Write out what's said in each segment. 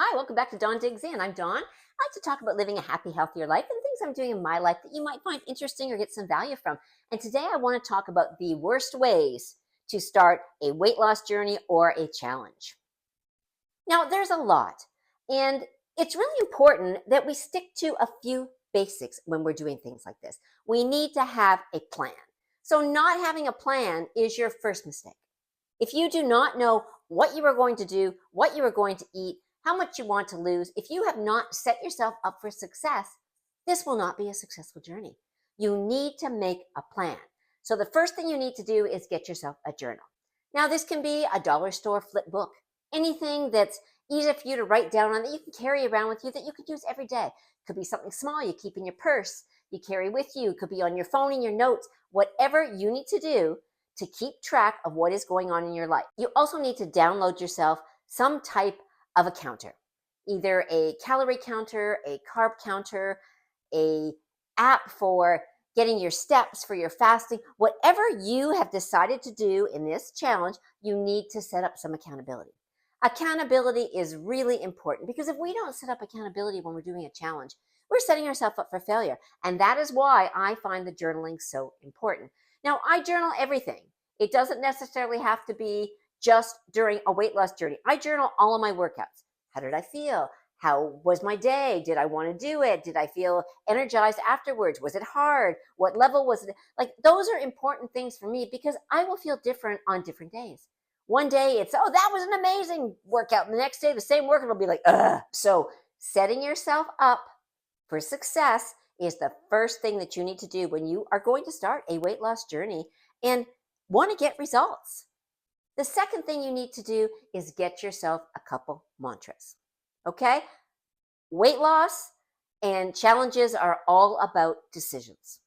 Hi, welcome back to Dawn Digs In. I'm Dawn. I like to talk about living a happy, healthier life and things I'm doing in my life that you might find interesting or get some value from. And today I want to talk about the worst ways to start a weight loss journey or a challenge. Now, there's a lot, and it's really important that we stick to a few basics when we're doing things like this. We need to have a plan. So, not having a plan is your first mistake. If you do not know what you are going to do, what you are going to eat, how much you want to lose, if you have not set yourself up for success, this will not be a successful journey. You need to make a plan. So the first thing you need to do is get yourself a journal. Now, this can be a dollar store flip book, anything that's easy for you to write down on that you can carry around with you that you could use every day. Could be something small you keep in your purse, you carry with you, could be on your phone in your notes, whatever you need to do to keep track of what is going on in your life. You also need to download yourself some type of a counter, either a calorie counter, a carb counter, a app for getting your steps for your fasting. Whatever you have decided to do in this challenge, you need to set up some accountability. Accountability is really important because if we don't set up accountability when we're doing a challenge, we're setting ourselves up for failure. And that is why I find the journaling so important. Now, I journal everything. It doesn't necessarily have to be just during a weight loss journey. I journal all of my workouts. How did I feel? How was my day? Did I want to do it? Did I feel energized afterwards? Was it hard? What level was it? Like, those are important things for me because I will feel different on different days. One day it's, oh, that was an amazing workout. And the next day, the same workout will be like, ugh. So setting yourself up for success is the first thing that you need to do when you are going to start a weight loss journey and want to get results. The second thing you need to do is get yourself a couple mantras. Okay? Weight loss and challenges are all about decisions.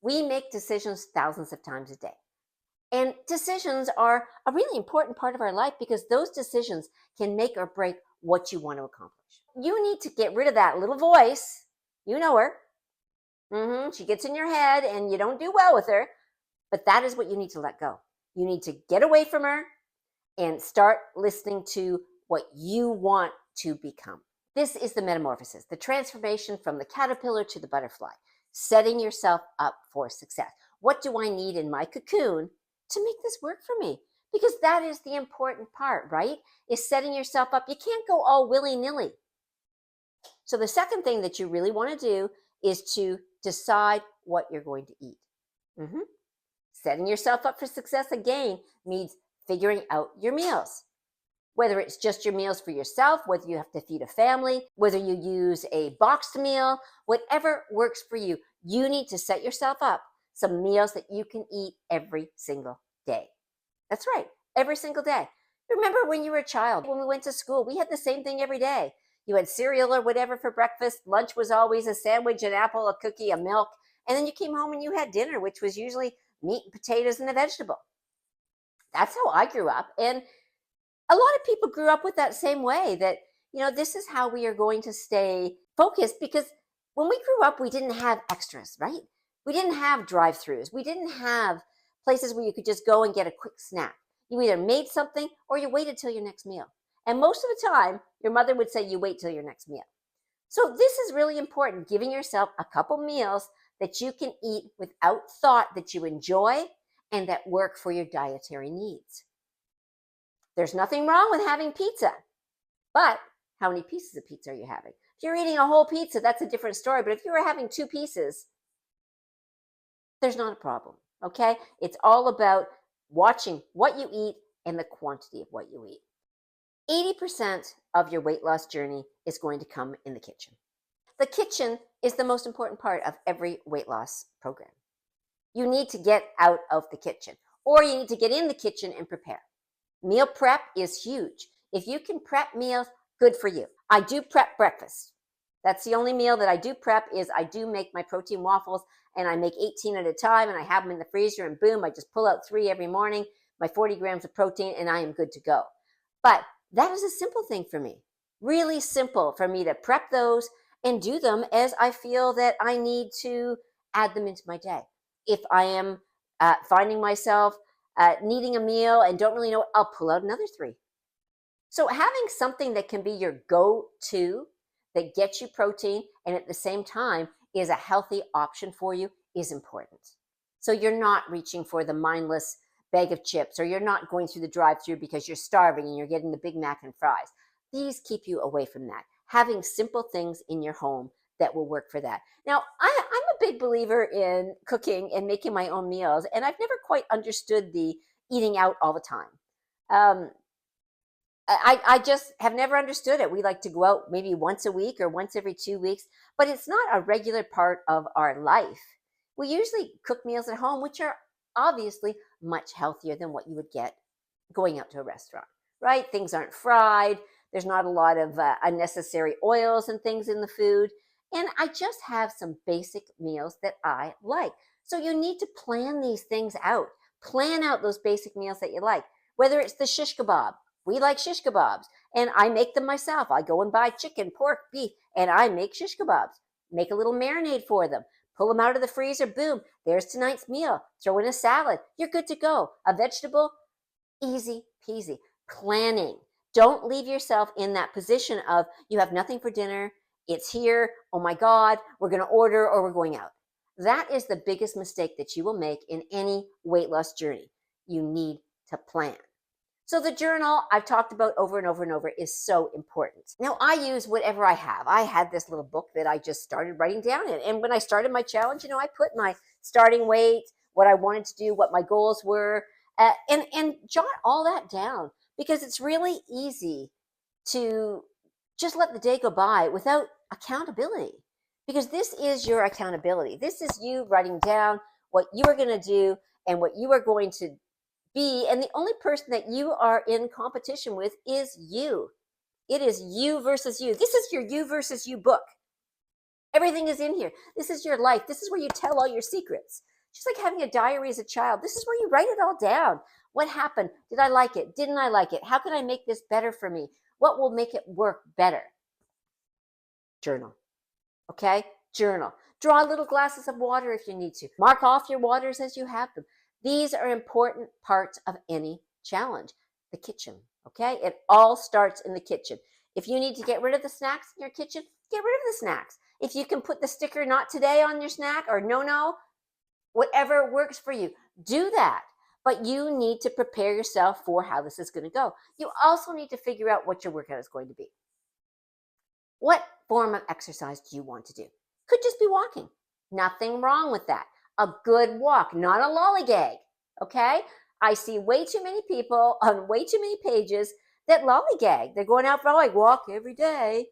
We make decisions thousands of times a day. And decisions are a really important part of our life because those decisions can make or break what you want to accomplish. You need to get rid of that little voice. You know her. She gets in your head and you don't do well with her. But that is what you need to let go. You need to get away from her and start listening to what you want to become. This is the metamorphosis, the transformation from the caterpillar to the butterfly, setting yourself up for success. What do I need in my cocoon to make this work for me? Because that is the important part, right? Is setting yourself up. You can't go all willy-nilly. So the second thing that you really want to do is to decide what you're going to eat. Setting yourself up for success again means figuring out your meals. Whether it's just your meals for yourself, whether you have to feed a family, whether you use a boxed meal, whatever works for you, you need to set yourself up some meals that you can eat every single day. That's right, every single day. Remember when you were a child, when we went to school, we had the same thing every day. You had cereal or whatever for breakfast. Lunch was always a sandwich, an apple, a cookie, a milk. And then you came home and you had dinner, which was usually meat and potatoes and a vegetable. That's how I grew up. And a lot of people grew up with that same way that, this is how we are going to stay focused because when we grew up, we didn't have extras, right? We didn't have drive-throughs. We didn't have places where you could just go and get a quick snack. You either made something or you waited till your next meal. And most of the time, your mother would say you wait till your next meal. So this is really important, giving yourself a couple meals that you can eat without thought, that you enjoy and that work for your dietary needs. There's nothing wrong with having pizza, but how many pieces of pizza are you having? If you're eating a whole pizza, that's a different story. But if you were having 2 pieces, there's not a problem, okay? It's all about watching what you eat and the quantity of what you eat. 80% of your weight loss journey is going to come in the kitchen. The kitchen is the most important part of every weight loss program. You need to get out of the kitchen, or you need to get in the kitchen and prepare. Meal prep is huge. If you can prep meals, good for you. I do prep breakfast. That's the only meal that I do prep is I do make my protein waffles and I make 18 at a time and I have them in the freezer and boom, I just pull out 3 every morning, my 40 grams of protein and I am good to go. But that is a simple thing for me. Really simple for me to prep those and do them as I feel that I need to add them into my day. If I am finding myself needing a meal and don't really know, I'll pull out another 3. So having something that can be your go-to that gets you protein and at the same time is a healthy option for you is important. So you're not reaching for the mindless bag of chips, or you're not going through the drive-through because you're starving and you're getting the Big Mac and fries. These keep you away from that. Having simple things in your home that will work for that. Now, I'm a big believer in cooking and making my own meals, and I've never quite understood the eating out all the time. Um, I just have never understood it. We like to go out maybe once a week or once every 2 weeks, but it's not a regular part of our life. We usually cook meals at home, which are obviously much healthier than what you would get going out to a restaurant, right? Things aren't fried. There's not a lot of unnecessary oils and things in the food. And I just have some basic meals that I like. So you need to plan these things out. Plan out those basic meals that you like, whether it's the shish kebab. We like shish kebabs, and I make them myself. I go and buy chicken, pork, beef, and I make shish kebabs. Make a little marinade for them. Pull them out of the freezer. Boom. There's tonight's meal. Throw in a salad. You're good to go. A vegetable. Easy peasy. Planning. Don't leave yourself in that position of you have nothing for dinner. It's here. Oh my God. We're going to order or we're going out. That is the biggest mistake that you will make in any weight loss journey. You need to plan. So the journal I've talked about over and over and over is so important. Now I use whatever I have. I had this little book that I just started writing down in. And when I started my challenge, I put my starting weight, what I wanted to do, what my goals were, and jot all that down, because it's really easy to just let the day go by without accountability, because this is your accountability. This is you writing down what you are going to do and what you are going to be, and the only person that you are in competition with is you. It is you versus you. This is your you versus you book. Everything is in here. This is your life. This is where you tell all your secrets. Just like having a diary as a child. This is where you write it all down. What happened? Did I like it? Didn't I like it? How can I make this better for me? What will make it work better? Journal. Okay? Journal. Draw little glasses of water if you need to. Mark off your waters as you have them. These are important parts of any challenge. The kitchen, okay? It all starts in the kitchen. If you need to get rid of the snacks in your kitchen, get rid of the snacks. If you can put the sticker "not today" on your snack, or no, whatever works for you, do that. But you need to prepare yourself for how this is going to go. You also need to figure out what your workout is going to be. What form of exercise do you want to do? Could just be walking. Nothing wrong with that. A good walk, not a lollygag, okay? I see way too many people on way too many pages that lollygag. They're going out for like walk every day.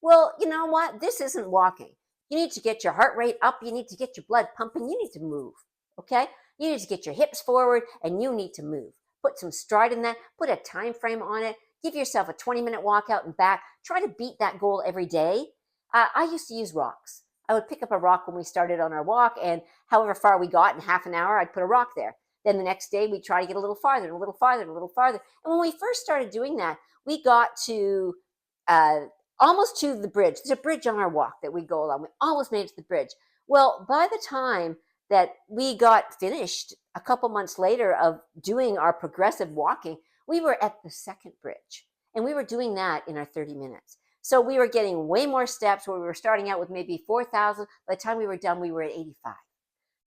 Well, you know what? This isn't walking. You need to get your heart rate up. You need to get your blood pumping. You need to move, okay? You need to get your hips forward and you need to move. Put some stride in that. Put a time frame on it. Give yourself a 20-minute walk out and back. Try to beat that goal every day. I used to use rocks. I would pick up a rock when we started on our walk, and however far we got in half an hour, I'd put a rock there. Then the next day, we'd try to get a little farther and a little farther and a little farther. And when we first started doing that, we got to almost to the bridge. There's a bridge on our walk that we go along. We almost made it to the bridge. Well, by the time that we got finished a couple months later of doing our progressive walking, we were at the second bridge. And we were doing that in our 30 minutes. So we were getting way more steps, where we were starting out with maybe 4,000. By the time we were done, we were at 85.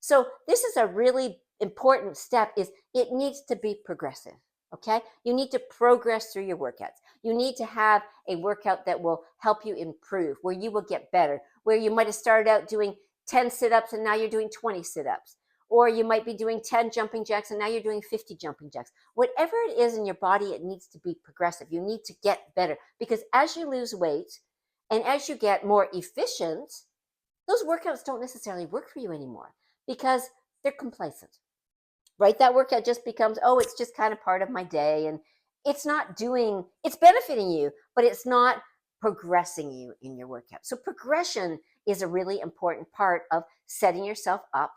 So this is a really important step, is it needs to be progressive, okay? You need to progress through your workouts. You need to have a workout that will help you improve, where you will get better, where you might have started out doing 10 sit-ups and now you're doing 20 sit-ups. Or you might be doing 10 jumping jacks and now you're doing 50 jumping jacks. Whatever it is in your body, it needs to be progressive. You need to get better, because as you lose weight and as you get more efficient, those workouts don't necessarily work for you anymore because they're complacent, right? That workout just becomes, oh, it's just kind of part of my day, and it's benefiting you, but it's not progressing you in your workout. So progression is a really important part of setting yourself up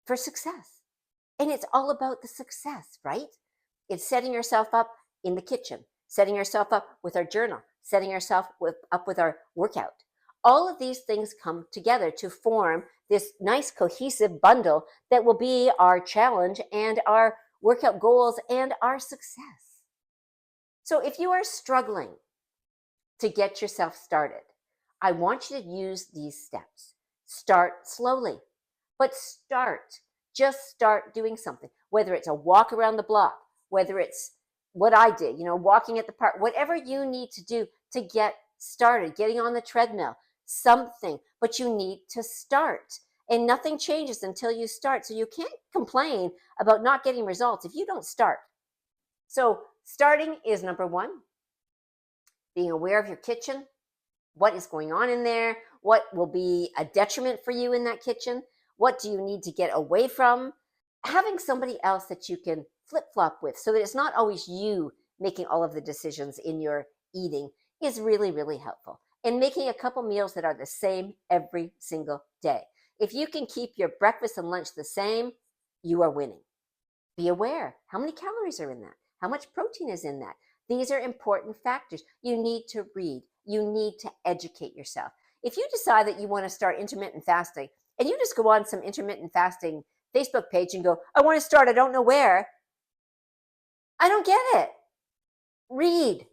for success. And it's all about the success, right? It's setting yourself up in the kitchen, setting yourself up with our journal, setting yourself up with our workout. All of these things come together to form this nice cohesive bundle that will be our challenge and our workout goals and our success. So if you are struggling to get yourself started, I want you to use these steps. Start slowly, but start. Just start doing something, whether it's a walk around the block, whether it's what I did, walking at the park, whatever you need to do to get started, getting on the treadmill, something, but you need to start. And nothing changes until you start. So you can't complain about not getting results if you don't start. So starting is number one. Being aware of your kitchen, what is going on in there, what will be a detriment for you in that kitchen, what do you need to get away from. Having somebody else that you can flip-flop with so that it's not always you making all of the decisions in your eating is really, really helpful. And making a couple meals that are the same every single day. If you can keep your breakfast and lunch the same, you are winning. Be aware, how many calories are in that? How much protein is in that? These are important factors. You need to read. You need to educate yourself. If you decide that you want to start intermittent fasting and you just go on some intermittent fasting Facebook page and go, I want to start, I don't know where, I don't get it. Read.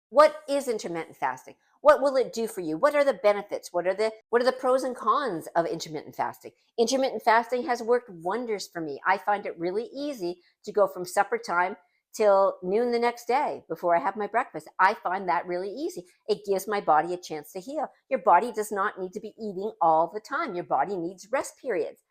What is intermittent fasting? What will it do for you? What are the benefits? What are the pros and cons of intermittent fasting? Intermittent fasting has worked wonders for me. I find it really easy to go from supper time till noon the next day before I have my breakfast. I find that really easy. It gives my body a chance to heal. Your body does not need to be eating all the time. Your body needs rest periods.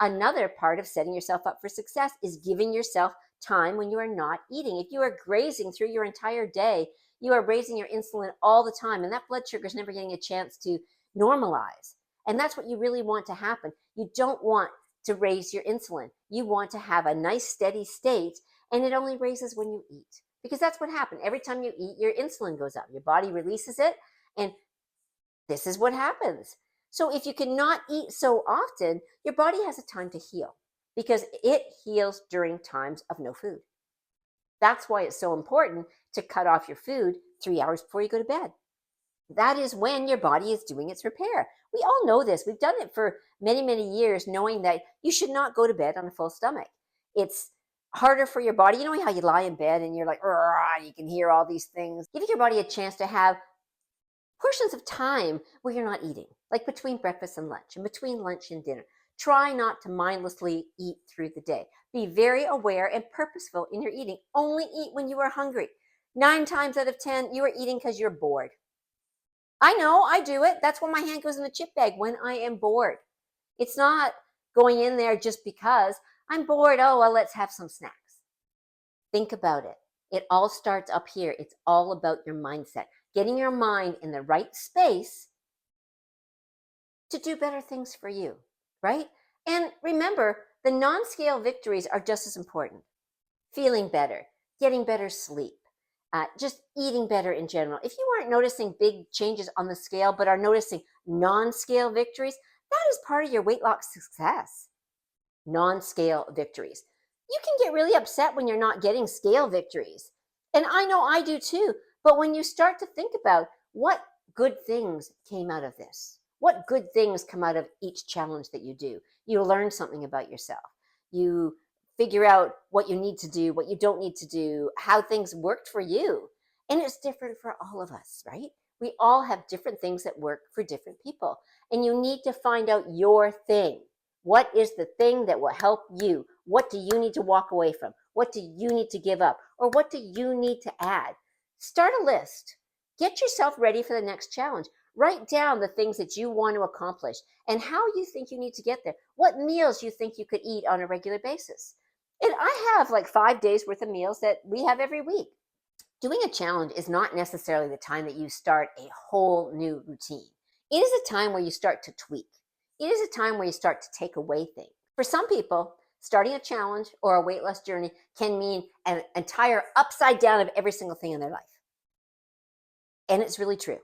Another part of setting yourself up for success is giving yourself time when you are not eating. If you are grazing through your entire day, you are raising your insulin all the time, and that blood sugar is never getting a chance to normalize. And that's what you really want to happen. You don't want to raise your insulin. You want to have a nice steady state, and it only raises when you eat. Because that's what happens. Every time you eat, your insulin goes up. Your body releases it, and this is what happens. So if you cannot eat so often, your body has a time to heal because it heals during times of no food. That's why it's so important to cut off your food 3 hours before you go to bed. That is when your body is doing its repair. We all know this. We've done it for many, many years, knowing that you should not go to bed on a full stomach. It's harder for your body. You know how you lie in bed and you're like, you can hear all these things. Giving your body a chance to have portions of time where you're not eating, like between breakfast and lunch and between lunch and dinner. Try not to mindlessly eat through the day. Be very aware and purposeful in your eating. Only eat when you are hungry. 9 times out of 10, you are eating because you're bored. I know, I do it. That's when my hand goes in the chip bag, when I am bored. It's not going in there just because I'm bored. Oh, well, let's have some snacks. Think about it. It all starts up here. It's all about your mindset. Getting your mind in the right space to do better things for you, right? And remember, the non-scale victories are just as important. Feeling better, getting better sleep, just eating better in general. If you aren't noticing big changes on the scale, but are noticing non-scale victories, that is part of your weight loss success. Non-scale victories. You can get really upset when you're not getting scale victories. And I know I do too. But when you start to think about what good things came out of this, what good things come out of each challenge that you do, you learn something about yourself. You figure out what you need to do, what you don't need to do, how things worked for you. And it's different for all of us, right? We all have different things that work for different people. And you need to find out your thing. What is the thing that will help you? What do you need to walk away from? What do you need to give up? Or what do you need to add? Start a list. Get yourself ready for the next challenge. Write down the things that you want to accomplish and how you think you need to get there. What meals you think you could eat on a regular basis. And I have like 5 days worth of meals that we have every week. Doing a challenge is not necessarily the time that you start a whole new routine. It is a time where you start to tweak. It is a time where you start to take away things. For some people, starting a challenge or a weight loss journey can mean an entire upside down of every single thing in their life. And it's really true.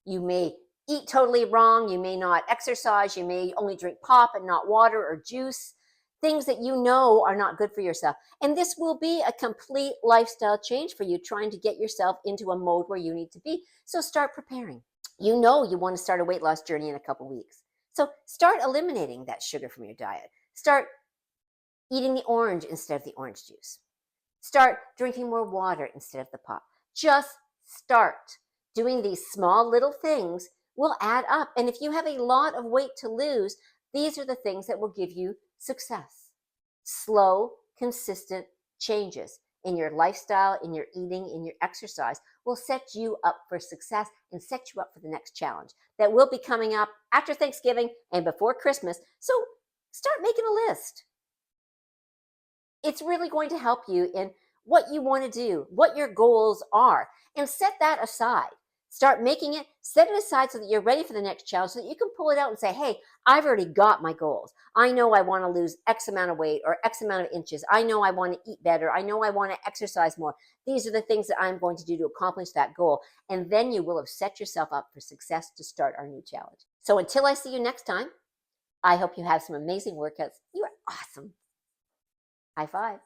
You may eat totally wrong. You may not exercise. You may only drink pop and not water or juice. Things that you know are not good for yourself. And this will be a complete lifestyle change for you, trying to get yourself into a mode where you need to be. So start preparing. You know you want to start a weight loss journey in a couple weeks. So start eliminating that sugar from your diet. Start eating the orange instead of the orange juice. Start drinking more water instead of the pop. Just start. Doing these small little things will add up. And if you have a lot of weight to lose, these are the things that will give you success. Slow, consistent changes in your lifestyle, in your eating, in your exercise will set you up for success and set you up for the next challenge that will be coming up after Thanksgiving and before Christmas. So start making a list. It's really going to help you in what you want to do, what your goals are, and set that aside. Start making it, set it aside so that you're ready for the next challenge so that you can pull it out and say, hey, I've already got my goals. I know I want to lose X amount of weight or X amount of inches. I know I want to eat better. I know I want to exercise more. These are the things that I'm going to do to accomplish that goal. And then you will have set yourself up for success to start our new challenge. So until I see you next time, I hope you have some amazing workouts. You are awesome. High five.